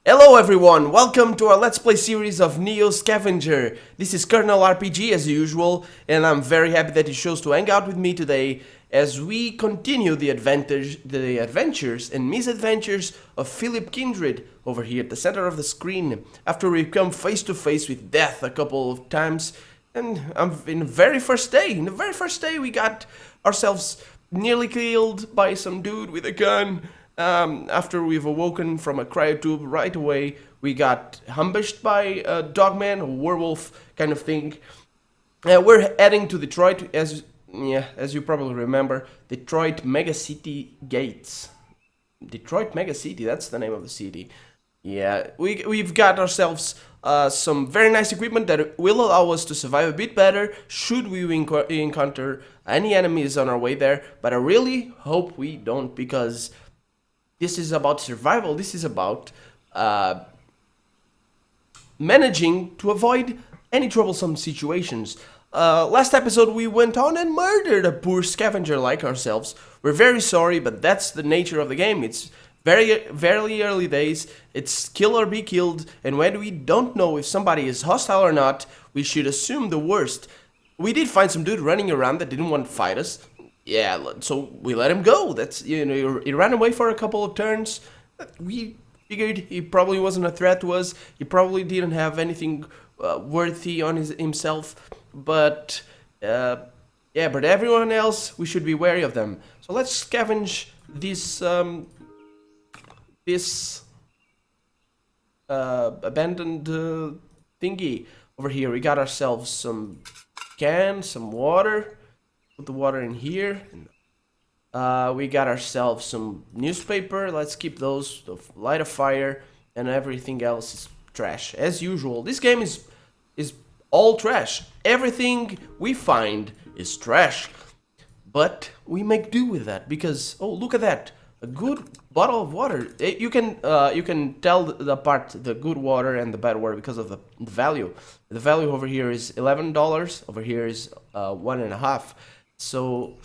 Hello everyone, welcome to our Let's Play series of NEO Scavenger. This is Colonel RPG as usual, and I'm very happy that you chose to hang out with me today as we continue the adventures and misadventures of Philip Kindred over here at the center of the screen, after we come face to face with death a couple of times. And in the very first day, we got ourselves nearly killed by some dude with a gun. After we've awoken from a cryo tube right away, we got ambushed by a dogman, a werewolf kind of thing. We're heading to Detroit, as you probably remember, Detroit Megacity Gates. Detroit Megacity, that's the name of the city. Yeah, we've got ourselves some very nice equipment that will allow us to survive a bit better should we encounter any enemies on our way there. But I really hope we don't, because this is about survival. This is about managing to avoid any troublesome situations. Last episode we went on and murdered a poor scavenger like ourselves. We're very sorry, but that's the nature of the game. It's very early days. It's kill or be killed, and when we don't know if somebody is hostile or not, we should assume the worst. We did find some dude running around that didn't want to fight us. Yeah, so we let him go. That's, he ran away for a couple of turns. We figured he probably wasn't a threat to us. He probably didn't have anything worthy on himself. But yeah, but everyone else, we should be wary of them. So let's scavenge this abandoned thingy over here. We got ourselves some cans, some water. Put the water in here. We got ourselves some newspaper. Let's keep those. Light a fire, and everything else is trash as usual. This game is all trash. Everything we find is trash, but we make do with that because, oh, look at that, a good bottle of water. You can tell apart the good water and the bad water because of the value. The value over here is $11. Over here is $1.50. So,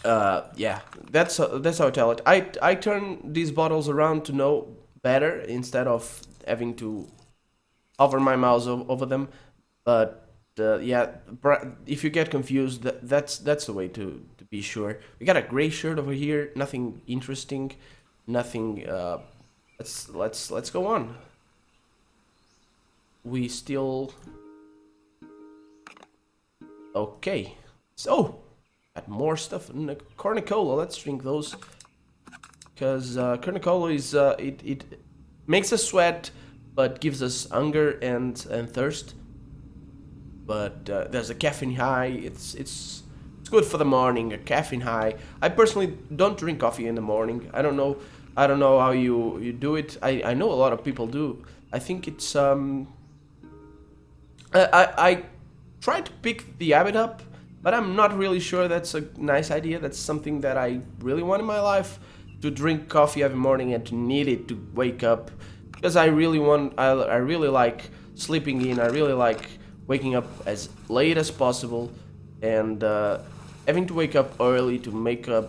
yeah, that's how I tell it. I turn these bottles around to know better instead of having to hover my mouse over them. But yeah, if you get confused, that's the way to be sure. We got a gray shirt over here. Nothing interesting. Nothing. Let's go on. We still. Okay. So, got more stuff. Cornicola, let's drink those. Because Cornicola is, it makes us sweat, but gives us hunger and thirst. But there's a caffeine high. It's good for the morning, a caffeine high. I personally don't drink coffee in the morning. I don't know how you do it. I know a lot of people do. I think it's, I try to pick the habit up, but I'm not really sure that's a nice idea. That's something that I really want in my life, to drink coffee every morning and to need it to wake up. Because I really like sleeping in. I really like waking up as late as possible, and having to wake up early to make your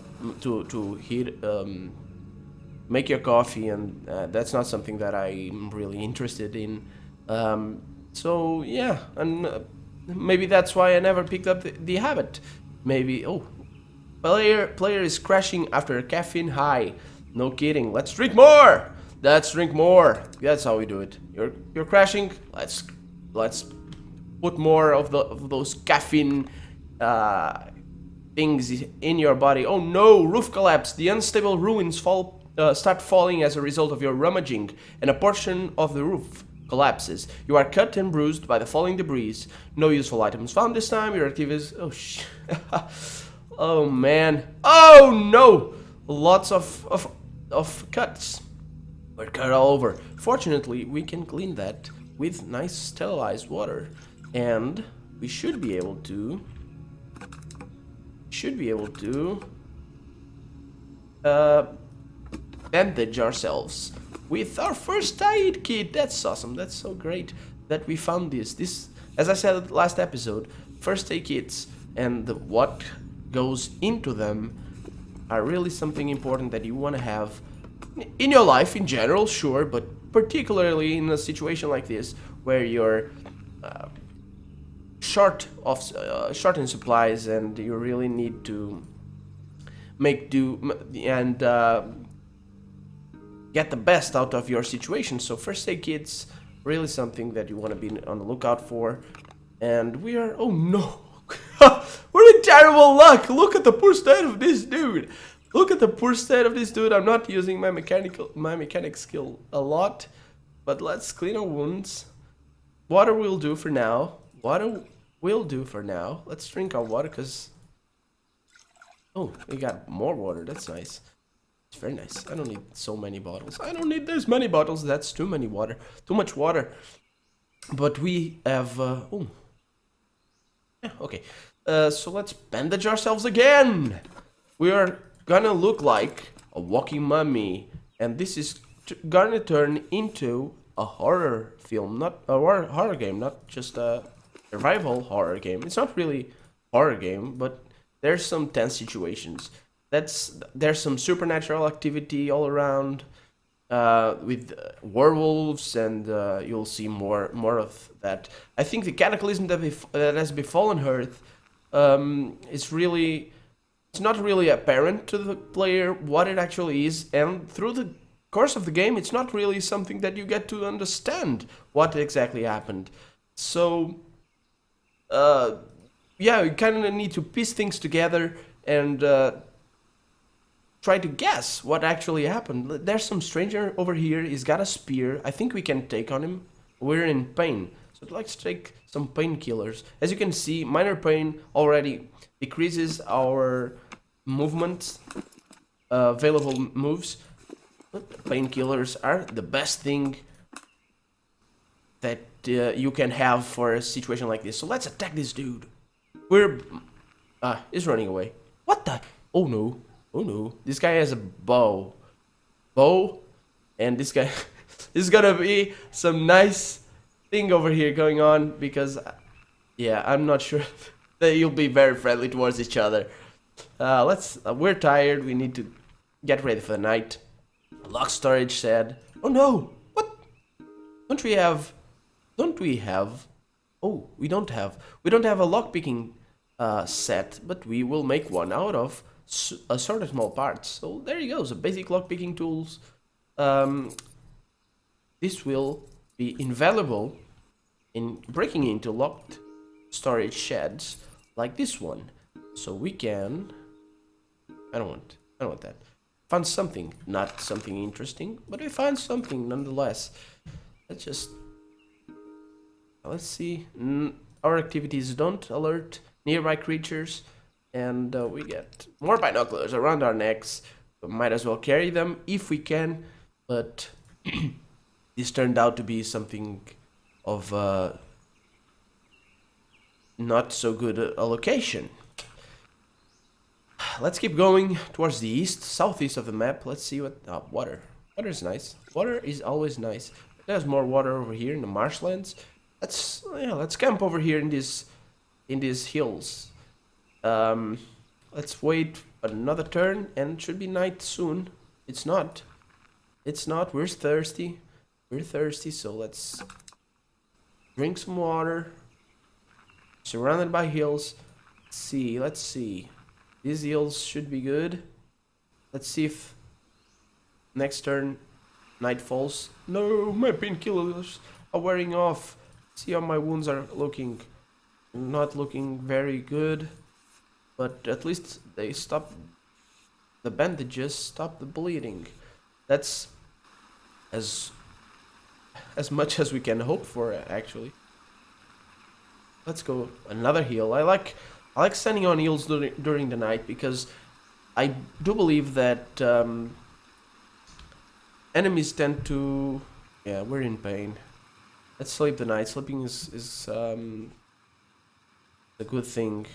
coffee, and that's not something that I'm really interested in. So yeah, and maybe that's why I never picked up the habit. Maybe, oh, player is crashing after a caffeine high. No kidding. Let's drink more. Let's drink more. That's how we do it. You're crashing. Let's put more of those caffeine things in your body. Oh no! Roof collapse. The unstable ruins start falling as a result of your rummaging, and a portion of the roof collapses. You are cut and bruised by the falling debris. No useful items found this time. Your activities. Oh oh man. Oh no! Lots of cuts. We're cut all over. Fortunately, we can clean that with nice sterilized water, and we should be able to. Bandage ourselves with our first aid kit. That's awesome. That's so great that we found this. As I said last episode, first aid kits and what goes into them are really something important that you want to have in your life in general, sure, but particularly in a situation like this where you're short in supplies and you really need to make do and get the best out of your situation. So first aid kit's really something that you want to be on the lookout for. And we are, oh no, we're in terrible luck. Look at the poor state of this dude. Look at the poor state of this dude. I'm not using my mechanic skill a lot, but let's clean our wounds. Water will do for now. Water will do for now. Let's drink our water because, oh, we got more water. That's nice. It's very nice. I don't need so many bottles. I don't need this many bottles. That's too many water. Too much water. But we have, oh. Yeah, okay. So let's bandage ourselves again. We are gonna look like a walking mummy. And this is gonna turn into a horror film. Not a horror game, not just a survival horror game. It's not really horror game, but there's some tense situations. There's some supernatural activity all around with werewolves, and you'll see more of that. I think the cataclysm that has befallen Earth is really, it's not really apparent to the player what it actually is, and through the course of the game, it's not really something that you get to understand what exactly happened. So, yeah, you kind of need to piece things together and try to guess what actually happened. There's some stranger over here. He's got a spear. I think we can take on him. We're in pain, so let's take some painkillers. As you can see, minor pain already decreases our movement, available moves. Painkillers are the best thing that you can have for a situation like this. So let's attack this dude. He's running away. What the? Oh no. Oh no. This guy has a bow. And this guy is gonna be some nice thing over here going on because, yeah, I'm not sure that you'll be very friendly towards each other. We're tired. We need to get ready for the night. Lock storage said. Oh no. What? Don't we have? Oh, we don't have a lockpicking set, but we will make one out of assorted small parts. So there you go, so basic lockpicking tools. This will be invaluable in breaking into locked storage sheds like this one. So we can, I don't want that. Found something, not something interesting, but we found something nonetheless. Let's see. Our activities don't alert nearby creatures, and we get more binoculars around our necks. We might as well carry them if we can, but this turned out to be something of not so good a location. Let's keep going towards the east, southeast of the map. Let's see what water. Water is nice. Water is always nice. There's more water over here in the marshlands. Let's camp over here in these hills. Let's wait another turn, and it should be night soon. It's not. We're thirsty. So let's drink some water. Surrounded by hills. Let's see. These hills should be good. Let's see if next turn night falls. No, my painkillers are wearing off. See how my wounds are looking. Not looking very good. But at least they stop. The bandages stop the bleeding. That's as much as we can hope for, actually. Let's go another hill. I like standing on hills during the night because I do believe that enemies tend to. Yeah, we're in pain. Let's sleep the night. Sleeping is a good thing.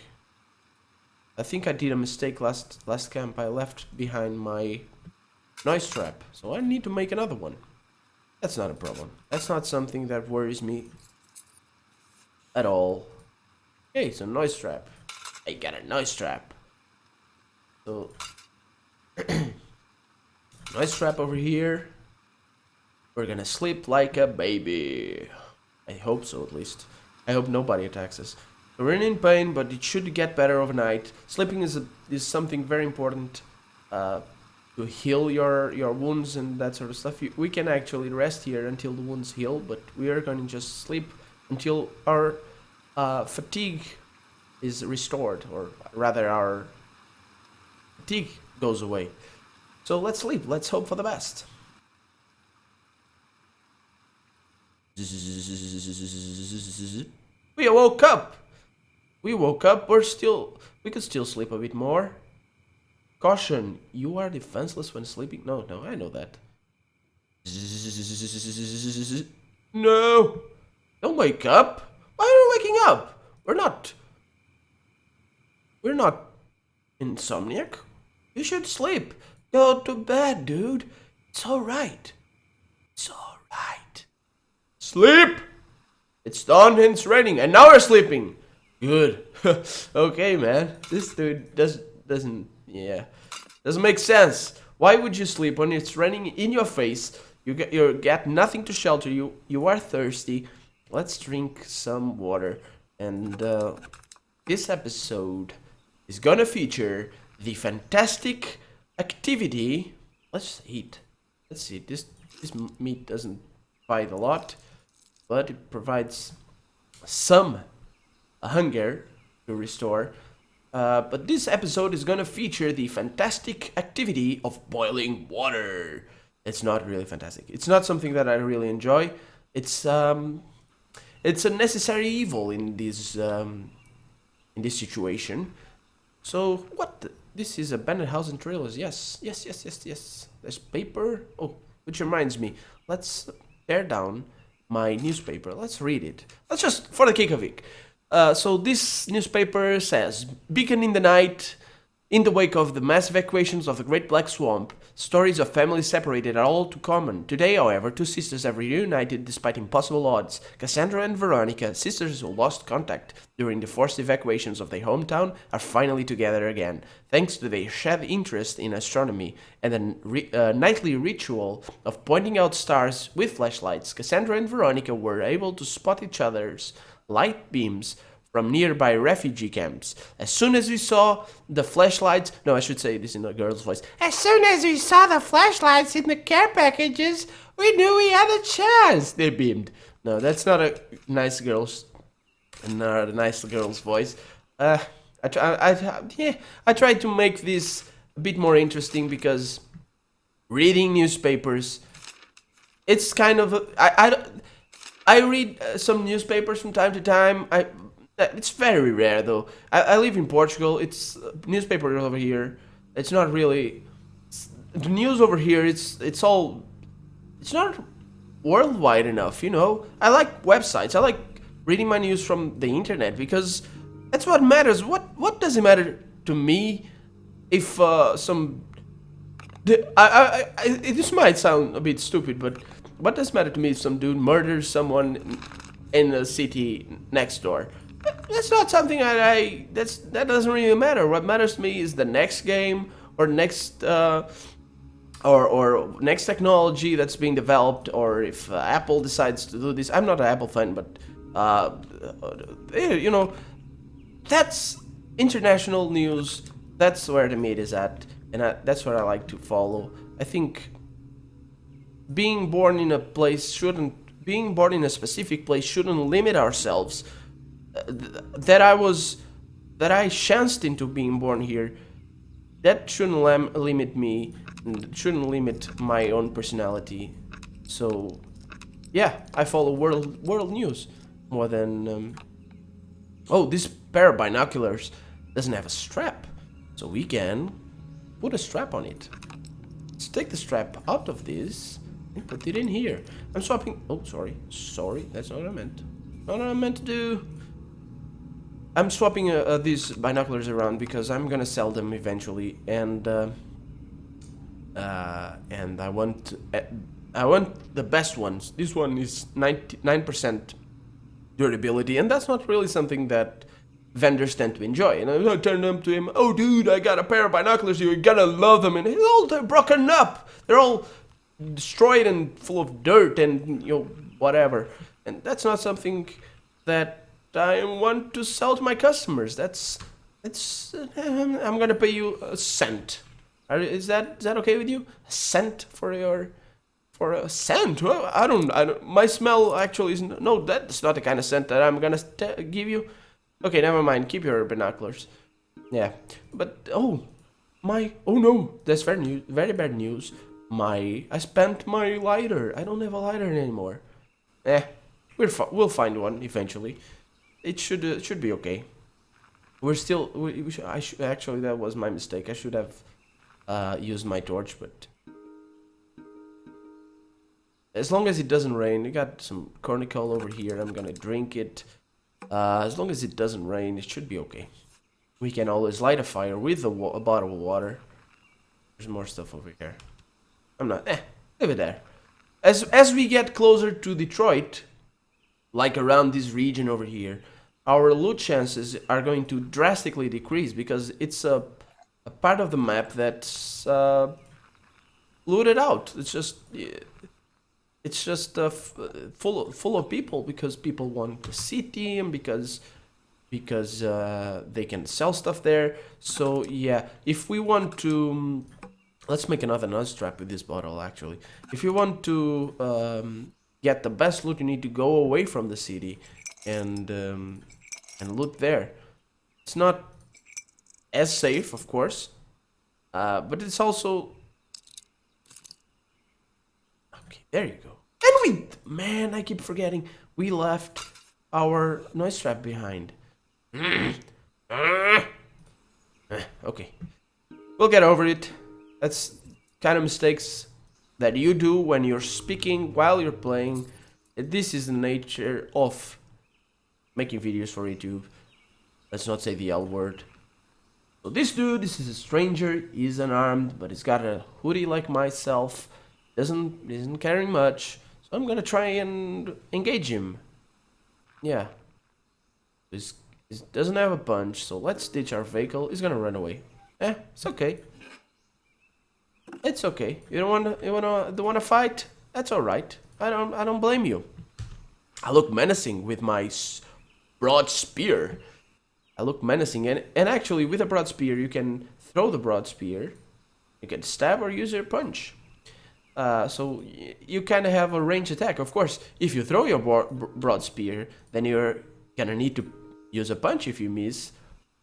I think I did a mistake last camp. I left behind my noise trap, so I need to make another one. That's not a problem. That's not something that worries me at all. Hey, it's a noise trap. I got a noise trap. So Nice strap over here. We're gonna sleep like a baby. I hope so, at least. I hope nobody attacks us. We're in pain, but it should get better overnight. Sleeping is something very important to heal your wounds and that sort of stuff. We can actually rest here until the wounds heal, but we are going to just sleep until our fatigue is restored, or rather our fatigue goes away. So let's sleep. Let's hope for the best. We woke up. We woke up. We could still sleep a bit more. Caution, you are defenseless when sleeping. No, I know that. No. Don't wake up. Why are you waking up? We're not insomniac. You should sleep. Go to bed, dude. It's alright. It's alright. Sleep! It's dawn and it's raining, and now we're sleeping. Good. Okay, man. This dude doesn't make sense. Why would you sleep when it's raining in your face? You get nothing to shelter you. You are thirsty. Let's drink some water. And this episode is gonna feature the fantastic activity. Let's eat. Let's see. This meat doesn't provide a lot, but it provides some hunger to restore. But this episode is gonna feature the fantastic activity of boiling water. It's not really fantastic. It's not something that I really enjoy. It's a necessary evil in this situation. So what? This is abandoned house and trailers. Yes. There's paper. Oh, which reminds me. Let's tear down my newspaper. Let's read it. Let's just for the kick of it. So this newspaper says, "Beacon in the night, in the wake of the mass evacuations of the Great Black Swamp, stories of families separated are all too common. Today, however, two sisters have reunited despite impossible odds. Cassandra and Veronica, sisters who lost contact during the forced evacuations of their hometown, are finally together again, thanks to their shared interest in astronomy and a nightly ritual of pointing out stars with flashlights. Cassandra and Veronica were able to spot each other's light beams from nearby refugee camps. As soon as we saw the flashlights..." No, I should say this in a girl's voice. "As soon as we saw the flashlights in the care packages, we knew we had a chance," they beamed. No, that's not a nice girl's voice. I tried to make this a bit more interesting because reading newspapers, it's kind of I read some newspapers from time to time. It's very rare though. I live in Portugal. It's newspaper over here. It's not really the news over here. It's not worldwide enough, you know. I like websites. I like reading my news from the internet because that's what matters. What does it matter to me if this might sound a bit stupid, but what does it matter to me if some dude murders someone in the city next door? That's not something that doesn't really matter. What matters to me is the next game or next or next technology that's being developed, or if Apple decides to do this. I'm not an Apple fan, but you know, that's international news. That's where the meat is at, and that's what I like to follow. I think being born in a specific place shouldn't limit ourselves. That I chanced into being born here, that shouldn't limit me, shouldn't limit my own personality. So yeah, I follow world news more than oh, this pair of binoculars doesn't have a strap, so we can put a strap on it. Let's take the strap out of this and put it in here. I'm swapping. Oh, sorry, that's not what I meant. Not what I meant to do. I'm swapping these binoculars around because I'm gonna sell them eventually, and I want the best ones. This one is 99% durability, and that's not really something that vendors tend to enjoy. And I turn them to him, "Oh, dude, I got a pair of binoculars. You're gonna love them." And they're broken up. They're all destroyed and full of dirt and whatever. And that's not something that I want to sell to my customers. I'm gonna pay you a cent. Is that okay with you? A cent for a cent? Well, I don't. My smell actually is no. That's not the kind of scent that I'm gonna give you. Okay, never mind. Keep your binoculars. Yeah, but oh no, that's very bad news. I spent my lighter. I don't have a lighter anymore. We'll find one eventually. It should be okay. We're still. We should, actually, that was my mistake. I should have used my torch, but as long as it doesn't rain, we got some cornicle over here. I'm gonna drink it. As long as it doesn't rain, it should be okay. We can always light a fire with a bottle of water. There's more stuff over here. I'm not. Leave it there. As we get closer to Detroit, like around this region over here, our loot chances are going to drastically decrease because it's a part of the map that's looted out. It's just full of people because people want the city and because they can sell stuff there. So yeah, if we want to, let's make another nose trap with this bottle. Actually, if you want to get the best loot, you need to go away from the city and loot there. It's not as safe, of course, but it's also okay. There you go. And man, I keep forgetting we left our noise trap behind. Okay, we'll get over it. That's kind of mistakes that you do when you're speaking while you're playing. This is the nature of making videos for YouTube. Let's not say the L word. So this dude, this is a stranger. He's unarmed, but he's got a hoodie like myself. Isn't carrying much. So I'm gonna try and engage him. Yeah. He doesn't have a punch, so let's ditch our vehicle. He's gonna run away. It's okay. It's okay. You don't wanna fight? That's all right. I don't blame you. I look menacing with my broad spear. I look menacing, and actually with a broad spear you can throw the broad spear. You can stab or use your punch. So you kind of have a range attack. Of course, if you throw your broad spear, then you're gonna need to use a punch if you miss,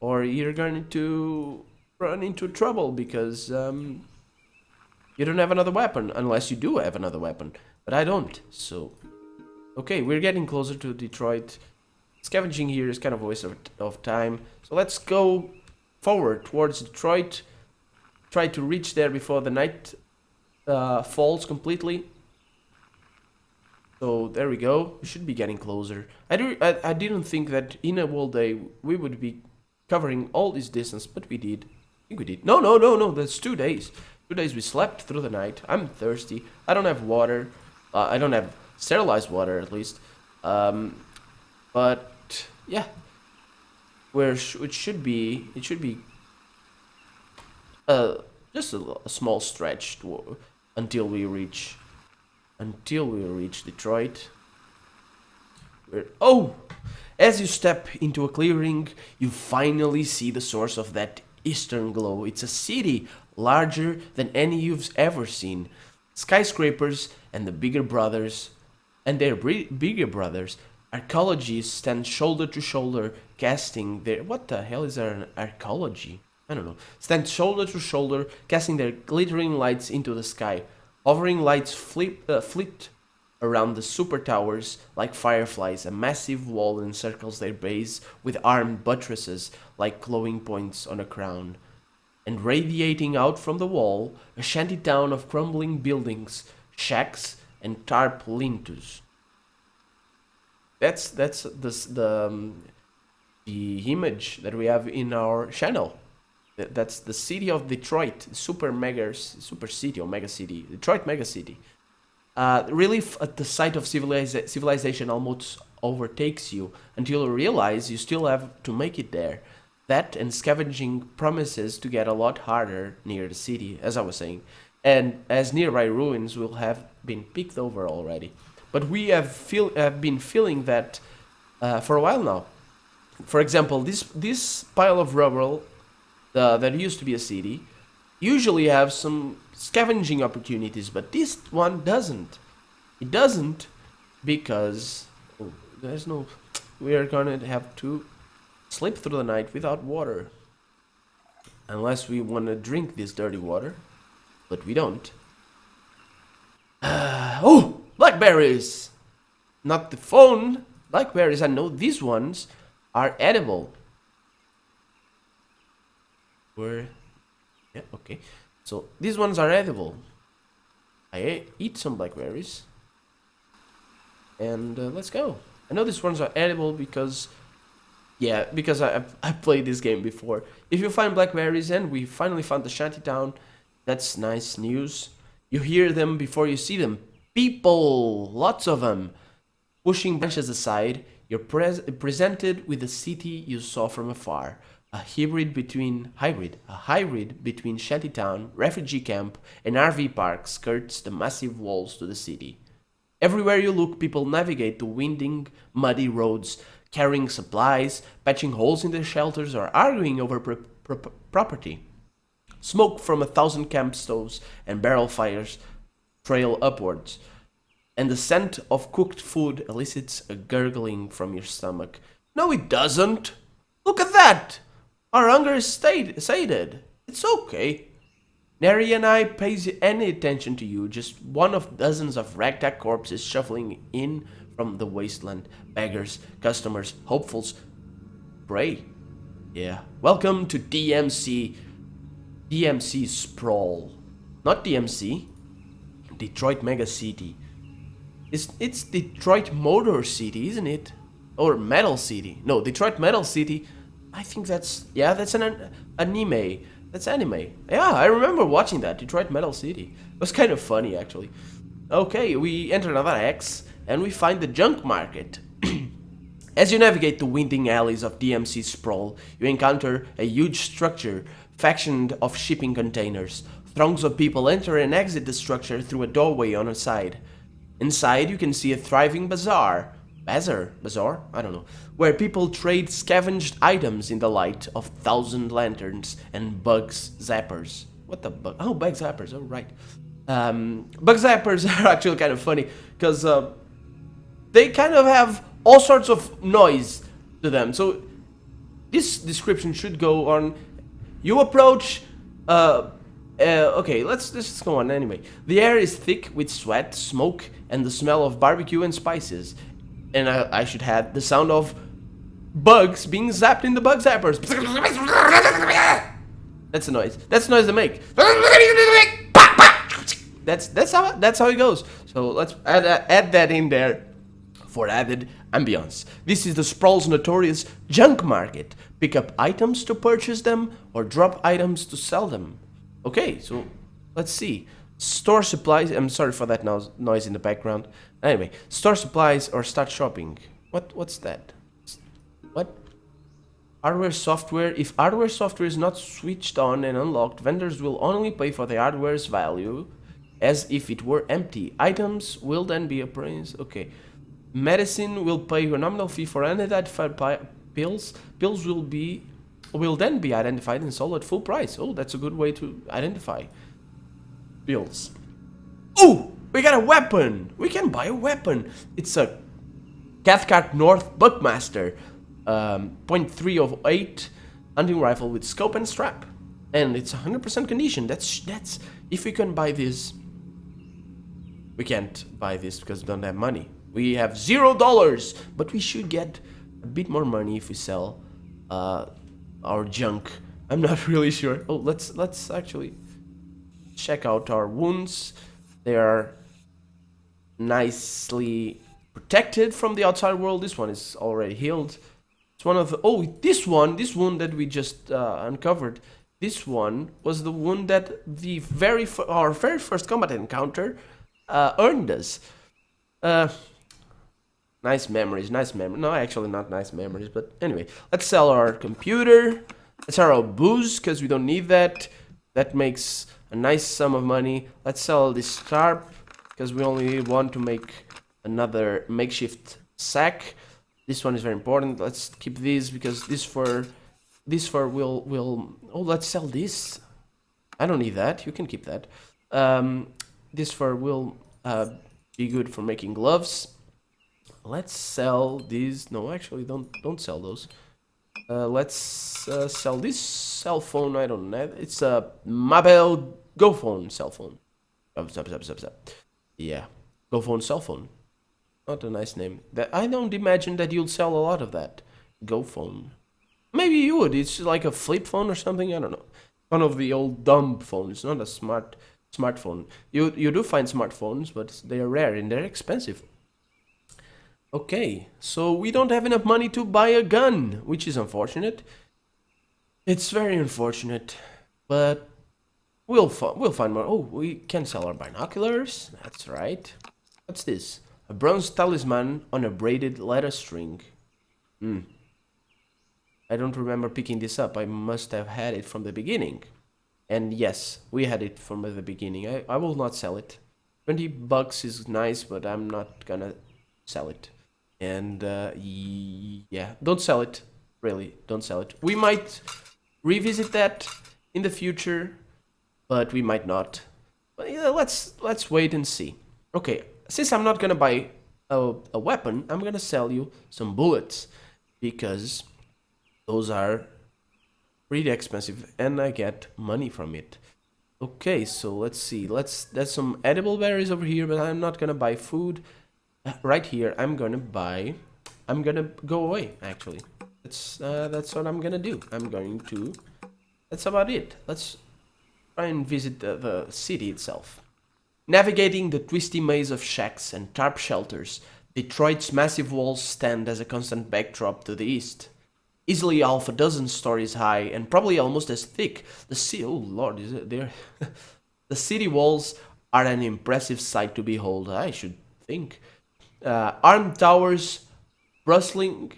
or you're going to run into trouble because you don't have another weapon, unless you do have another weapon. But I don't, so... Okay, we're getting closer to Detroit. Scavenging here is kind of a waste of time. So let's go forward towards Detroit. Try to reach there before the night falls completely. So there we go. We should be getting closer. I didn't think that in a whole day we would be covering all this distance, but we did. I think we did. No. That's 2 days. 2 days we slept through the night. I'm thirsty. I don't have water. I don't have sterilized water, at least. But yeah, it should be just a small stretch until we reach Detroit. As you step into a clearing, you finally see the source of that eastern glow. It's a city larger than any you've ever seen. Skyscrapers and their bigger brothers, archaeologists stand shoulder to shoulder, casting their... What the hell is an archaeology? I don't know. Stand shoulder to shoulder, casting their glittering lights into the sky. Hovering lights flit around the super towers like fireflies. A massive wall encircles their base with armed buttresses like glowing points on a crown. And radiating out from the wall, a shanty town of crumbling buildings, shacks, and tarp lintos. That's the image that we have in our channel. That's the city of Detroit, super city or mega city, Detroit mega city. Relief at the sight of civilization almost overtakes you until you realize you still have to make it there. That and scavenging promises to get a lot harder near the city, as I was saying. and as nearby ruins will have been picked over already. But we have been feeling that for a while now. For example, this pile of rubble that used to be a city usually have some scavenging opportunities, but this one doesn't. It doesn't because there's no. We are gonna have to sleep through the night without water, unless we want to drink this dirty water, but we don't. Oh, blackberries! Not the phone. Blackberries. I know these ones are edible. Yeah, okay. So these ones are edible. I eat some blackberries. And let's go. I know these ones are edible because... Yeah, because I played this game before. If you find blackberries, and we finally found the shanty town, that's nice news. You hear them before you see them. People! Lots of them. Pushing branches aside, you're presented with the city you saw from afar. A hybrid between shantytown, refugee camp, and RV park skirts the massive walls to the city. Everywhere you look, people navigate the winding, muddy roads, carrying supplies, patching holes in their shelters, or arguing over property. Smoke from 1,000 camp stoves and barrel fires trail upwards, and the scent of cooked food elicits a gurgling from your stomach. No, it doesn't! Look at that! Our hunger is sated. It's okay. Neri and I pays any attention to you, just one of dozens of ragtag corpses shuffling in from the wasteland. Beggars, customers, hopefuls, prey. Yeah. Welcome to DMC Sprawl. Not DMC. Detroit Mega City. It's Detroit Motor City, isn't it? Or Metal City. No, Detroit Metal City. I think that's an anime. That's anime. Yeah, I remember watching that. Detroit Metal City. It was kind of funny, actually. Okay, we enter another X, and we find the junk market. As you navigate the winding alleys of DMC Sprawl, you encounter a huge structure factioned of shipping containers. Throngs of people enter and exit the structure through a doorway on a side. Inside, you can see a thriving bazaar, I don't know, where people trade scavenged items in the light of 1,000 lanterns and bug zappers. What the bug? Oh, bug zappers, oh right. Bug zappers are actually kind of funny, because they kind of have all sorts of noise to them. So this description should go on. You approach... okay, let's just go on anyway. The air is thick with sweat, smoke, and the smell of barbecue and spices. And I should have the sound of bugs being zapped in the bug zappers. That's the noise. That's the noise they make. That's how it goes. So let's add that in there for added ambience. This is the Sprawl's notorious junk market. Pick up items to purchase them or drop items to sell them. Okay, so let's see. Store supplies. I'm sorry for that noise in the background. Anyway, store supplies or start shopping. What's that? What? Hardware software. If hardware software is not switched on and unlocked, vendors will only pay for the hardware's value as if it were empty. Items will then be appraised. Okay. Medicine will pay a nominal fee for unidentified pills. Pills will then be identified and sold at full price. Oh, that's a good way to identify pills. Oh, we got a weapon. We can buy a weapon. It's a Cathcart North Buckmaster, .3 of 8 hunting rifle with scope and strap, and it's 100% condition. That's if we can buy this. We can't buy this because we don't have money. We have $0, but we should get a bit more money if we sell our junk. I'm not really sure. Oh, let's actually check out our wounds. They are nicely protected from the outside world. This one is already healed. It's one of the, this wound that we just uncovered. This one was the wound that our very first combat encounter earned us. Nice memories, No, actually not nice memories, but anyway. Let's sell our computer. Let's sell our booze, because we don't need that. That makes a nice sum of money. Let's sell this tarp, because we only want to make another makeshift sack. This one is very important. Let's keep these, because this fur will oh, let's sell this. I don't need that. You can keep that. This fur will be good for making gloves. Let's sell these. No, actually, don't sell those. Let's sell this cell phone. I don't know. It's a mobile Go phone cell phone. Yeah, Go phone cell phone. Not a nice name. That I don't imagine that you'll sell a lot of that. Go phone. Maybe you would. It's like a flip phone or something. I don't know. One of the old dumb phones. Not a smartphone. You do find smartphones, but they are rare and they're expensive. Okay, so we don't have enough money to buy a gun, which is unfortunate. It's very unfortunate, but we'll find more. Oh, we can sell our binoculars. That's right. What's this? A bronze talisman on a braided leather string. I don't remember picking this up. I must have had it from the beginning. And yes, we had it from the beginning. I will not sell it. $20 is nice, but I'm not gonna sell it. And yeah, don't sell it. Really, don't sell it. We might revisit that in the future, but we might not. But yeah, let's wait and see. Okay, since I'm not gonna buy a weapon, I'm gonna sell you some bullets, because those are pretty expensive and I get money from it. Okay, so let's see. There's some edible berries over here, but I'm not gonna buy food. Right here, I'm gonna go away, actually. That's what I'm gonna do. That's about it. Let's try and visit the city itself. Navigating the twisty maze of shacks and tarp shelters, Detroit's massive walls stand as a constant backdrop to the east. Easily half a dozen stories high and probably almost as thick, oh lord, is it there? The city walls are an impressive sight to behold, I should think. Armed towers, bristling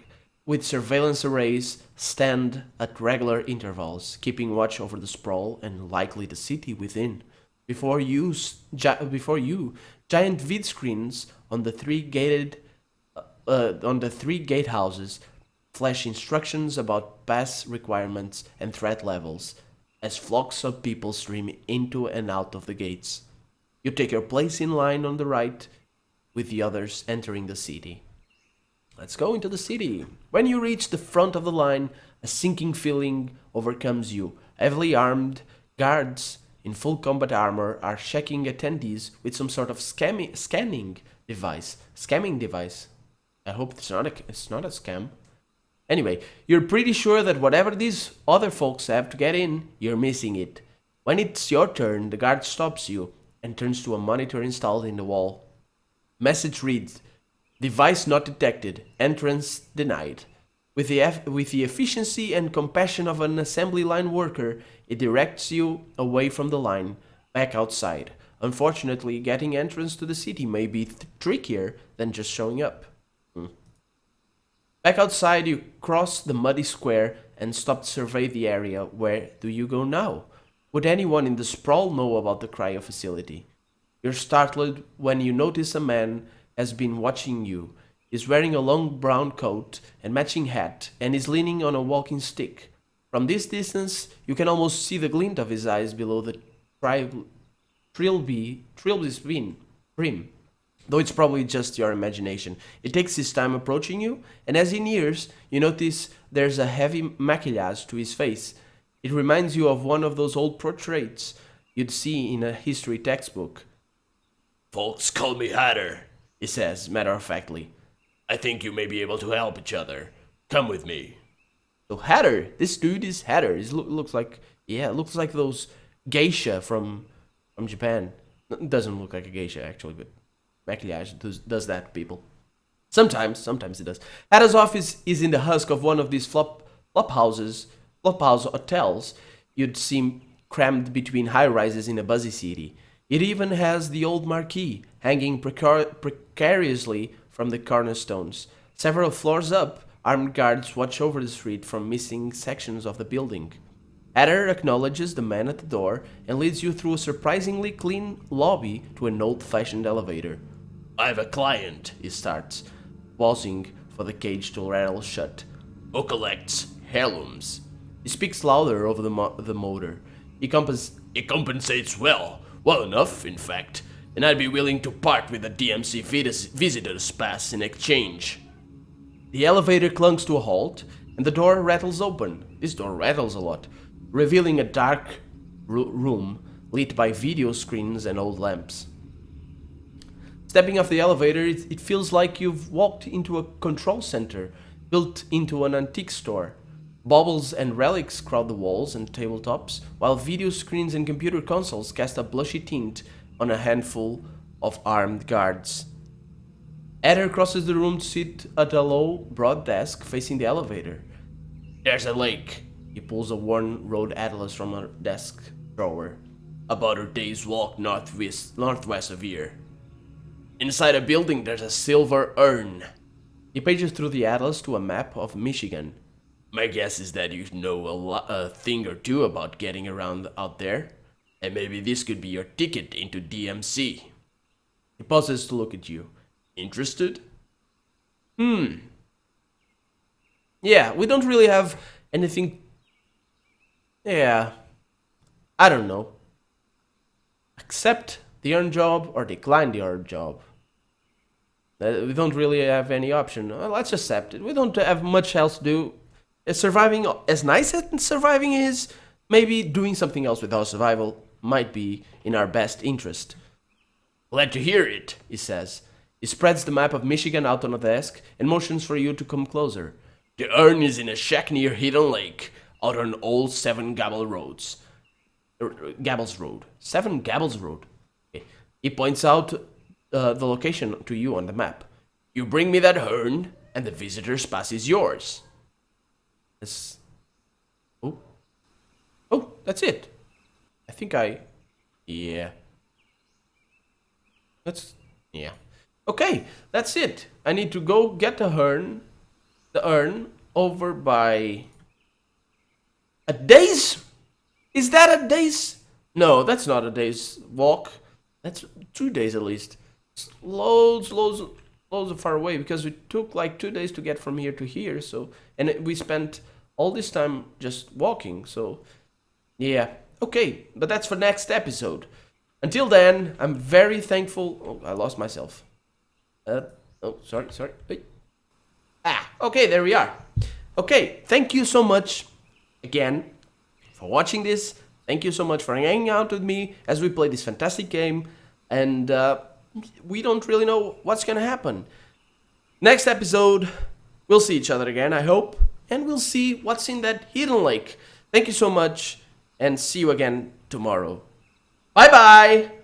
with surveillance arrays, stand at regular intervals, keeping watch over the sprawl and likely the city within. Before you, giant vid screens on the three gatehouses flash instructions about pass requirements and threat levels as flocks of people stream into and out of the gates. You take your place in line on the right, with the others entering the city. Let's go into the city. When you reach the front of the line, a sinking feeling overcomes you. Heavily armed guards in full combat armor are checking attendees with some sort of scamming device. I hope it's not a scam. Anyway, you're pretty sure that whatever these other folks have to get in, you're missing it. When it's your turn, the guard stops you and turns to a monitor installed in the wall. Message reads, "Device not detected. Entrance denied." With the efficiency and compassion of an assembly line worker, it directs you away from the line, back outside. Unfortunately, getting entrance to the city may be trickier than just showing up. Back outside, you cross the muddy square and stop to survey the area. Where do you go now? Would anyone in the sprawl know about the cryo facility? You're startled when you notice a man has been watching you. He's wearing a long brown coat and matching hat and is leaning on a walking stick. From this distance, you can almost see the glint of his eyes below the trilby's brim. Though it's probably just your imagination. It takes his time approaching you, and as he nears, you notice there's a heavy maquillage to his face. It reminds you of one of those old portraits you'd see in a history textbook. "Folks call me Hatter," he says, matter-of-factly. "I think you may be able to help each other. Come with me." So Hatter, this dude is Hatter. He looks like those geisha from Japan. It doesn't look like a geisha actually, but maquillage does that to people. Sometimes it does. Hatter's office is in the husk of one of these flophouse hotels you'd see crammed between high-rises in a busy city. It even has the old marquee hanging precariously from the cornerstones. Several floors up, armed guards watch over the street from missing sections of the building. Eder acknowledges the man at the door and leads you through a surprisingly clean lobby to an old-fashioned elevator. I have a client He starts, pausing for the cage to rattle shut. who collects heirlooms. He speaks louder over the motor. He Compensates well enough, in fact, and I'd be willing to part with the DMC visitor's pass in exchange. The elevator clunks to a halt, and the door rattles open. This door rattles a lot, revealing a dark room lit by video screens and old lamps. Stepping off the elevator, it feels like you've walked into a control center built into an antique store. Baubles and relics crowd the walls and tabletops, while video screens and computer consoles cast a blushy tint on a handful of armed guards. Eder crosses the room to sit at a low, broad desk facing the elevator. There's a lake, He pulls a worn road atlas from a desk drawer. about a day's walk northwest of here. Inside a building, there's a silver urn. He pages through the atlas to a map of Michigan. My guess is that you know a thing or two about getting around out there, and maybe this could be your ticket into DMC. He pauses to look at you. Interested? Yeah, we don't really have anything. Yeah, I don't know. Accept the earned job or decline the earned job. We don't really have any option. Let's accept it. We don't have much else to do. Surviving, as nice as surviving is, maybe doing something else with our survival might be in our best interest. Glad to hear it. He says. He spreads the map of Michigan out on a desk and motions for you to come closer. The urn is in a shack near Hidden Lake, out on old Seven Gables Road. 7 Gables Road. Okay. He points out the location to you on the map. You bring me that urn, and the visitor's pass is yours. This. Oh, that's it. I think yeah. Yeah. Okay, that's it. I need to go get the urn over by a day's. Is that a day's? No, that's not a day's walk. That's 2 days at least. It's loads of far away because it took like 2 days to get from here to here. So, and we spent all this time just walking. So, yeah. Okay, but that's for next episode. Until then, I'm very thankful. Oh, I lost myself. Sorry. Wait. Okay, there we are. Okay, thank you so much again for watching this. Thank you so much for hanging out with me as we play this fantastic game. And we don't really know what's gonna happen. Next episode, we'll see each other again, I hope. And we'll see what's in that hidden lake. Thank you so much, and see you again tomorrow. Bye-bye!